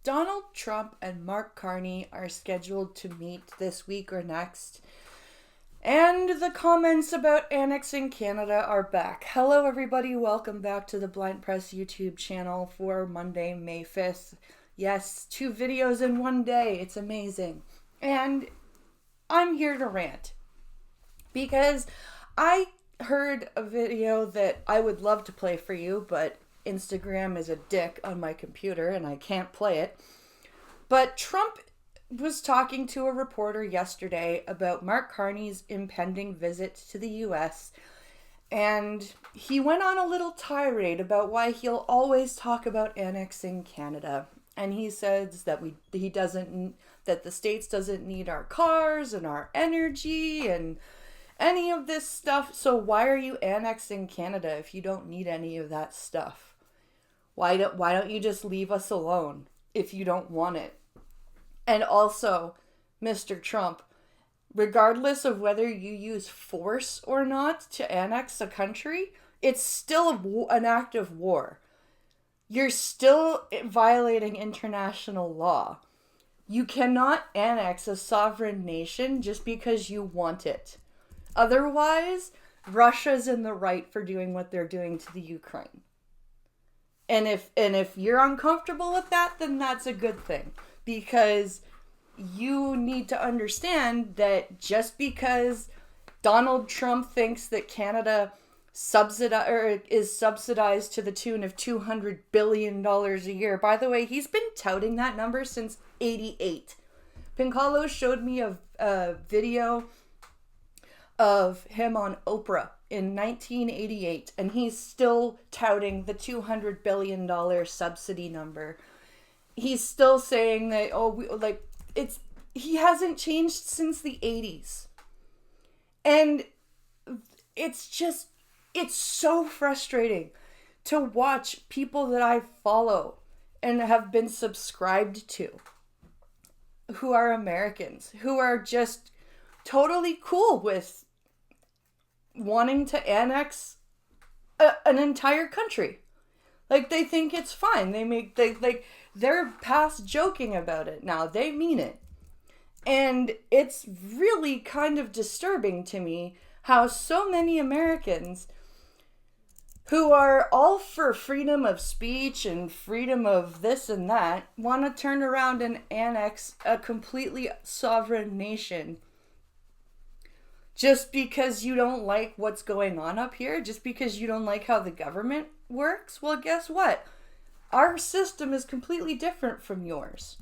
Donald Trump and Mark Carney are scheduled to meet this week or next. And the comments about annexing Canada are back. Hello, everybody. Welcome back to the Blind Press YouTube channel for Monday, May 5th. Yes, 2 videos in one day. It's amazing. And I'm here to rant because I heard a video that I would love to play for you, but Instagram is a dick on my computer and I can't play it. But Trump was talking to a reporter yesterday about Mark Carney's impending visit to the US, and he went on a little tirade about why he'll always talk about annexing Canada. And he says that that the States doesn't need our cars and our energy and any of this stuff. So why are you annexing Canada if you don't need any of that stuff? Why don't you just leave us alone if you don't want it? And also, Mr. Trump, regardless of whether you use force or not to annex a country, it's still an act of war. You're still violating international law. You cannot annex a sovereign nation just because you want it. Otherwise, Russia's in the right for doing what they're doing to the Ukraine. And if you're uncomfortable with that, then that's a good thing. Because you need to understand that just because Donald Trump thinks that Canada is subsidized to the tune of $200 billion a year. By the way, he's been touting that number since '88. Pincalo showed me a video of him on Oprah in 1988, and he's still touting the $200 billion subsidy number. He's still saying that, he hasn't changed since the 80s. And it's so frustrating to watch people that I follow and have been subscribed to, who are Americans, who are just totally cool with wanting to annex an entire country. Like, they think it's fine. They're past joking about it now. They mean it. And it's really kind of disturbing to me how so many Americans who are all for freedom of speech and freedom of this and that want to turn around and annex a completely sovereign nation just because you don't like what's going on up here, just because you don't like how the government works. Well, guess what? Our system is completely different from yours.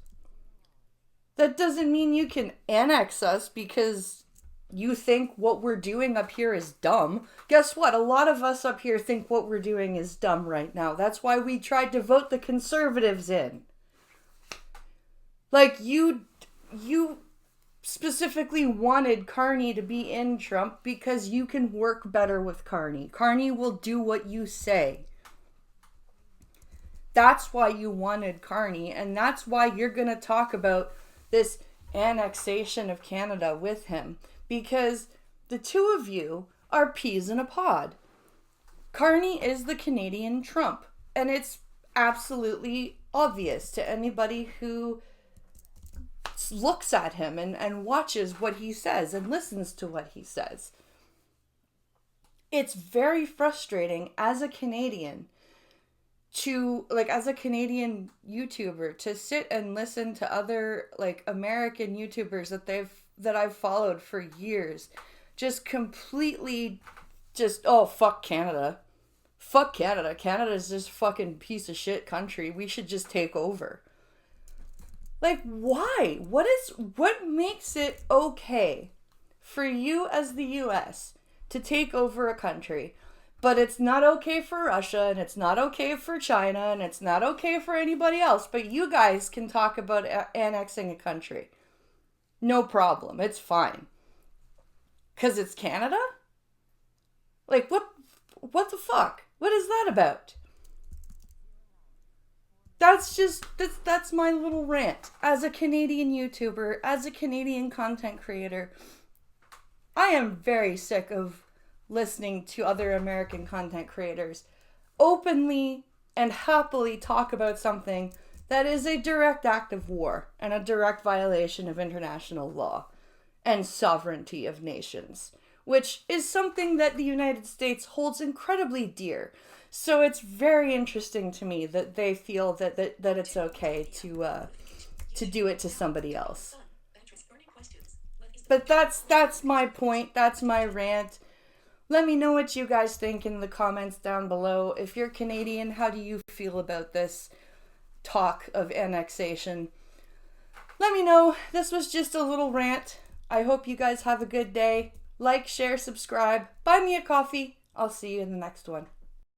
That doesn't mean you can annex us because you think what we're doing up here is dumb. Guess what? A lot of us up here think what we're doing is dumb right now. That's why we tried to vote the conservatives in. Like, you specifically wanted Carney to be in, Trump, because you can work better with Carney. Carney will do what you say. That's why you wanted Carney, and that's why you're going to talk about this annexation of Canada with him, because the two of you are peas in a pod. Carney is the Canadian Trump, and it's absolutely obvious to anybody who looks at him and watches what he says and listens to what he says. It's very frustrating as a Canadian as a Canadian YouTuber to sit and listen to other American YouTubers that I've followed for years just completely fuck Canada. Fuck Canada. Canada's just fucking piece of shit country. We should just take over. Like, why? What makes it okay for you as the US to take over a country, but it's not okay for Russia, and it's not okay for China, and it's not okay for anybody else, but you guys can talk about annexing a country? No problem. It's fine. 'Cause it's Canada? Like, what the fuck? What is that about? That's my little rant. As a Canadian YouTuber, as a Canadian content creator, I am very sick of listening to other American content creators openly and happily talk about something That is a direct act of war and a direct violation of international law and sovereignty of nations, which is something that the United States holds incredibly dear. So it's very interesting to me that they feel that it's okay to do it to somebody else. But that's my point. That's my rant. Let me know what you guys think in the comments down below. If you're Canadian, how do you feel about this talk of annexation? Let me know. This was just a little rant. I hope you guys have a good day. Like, share, subscribe. Buy me a coffee. I'll see you in the next one.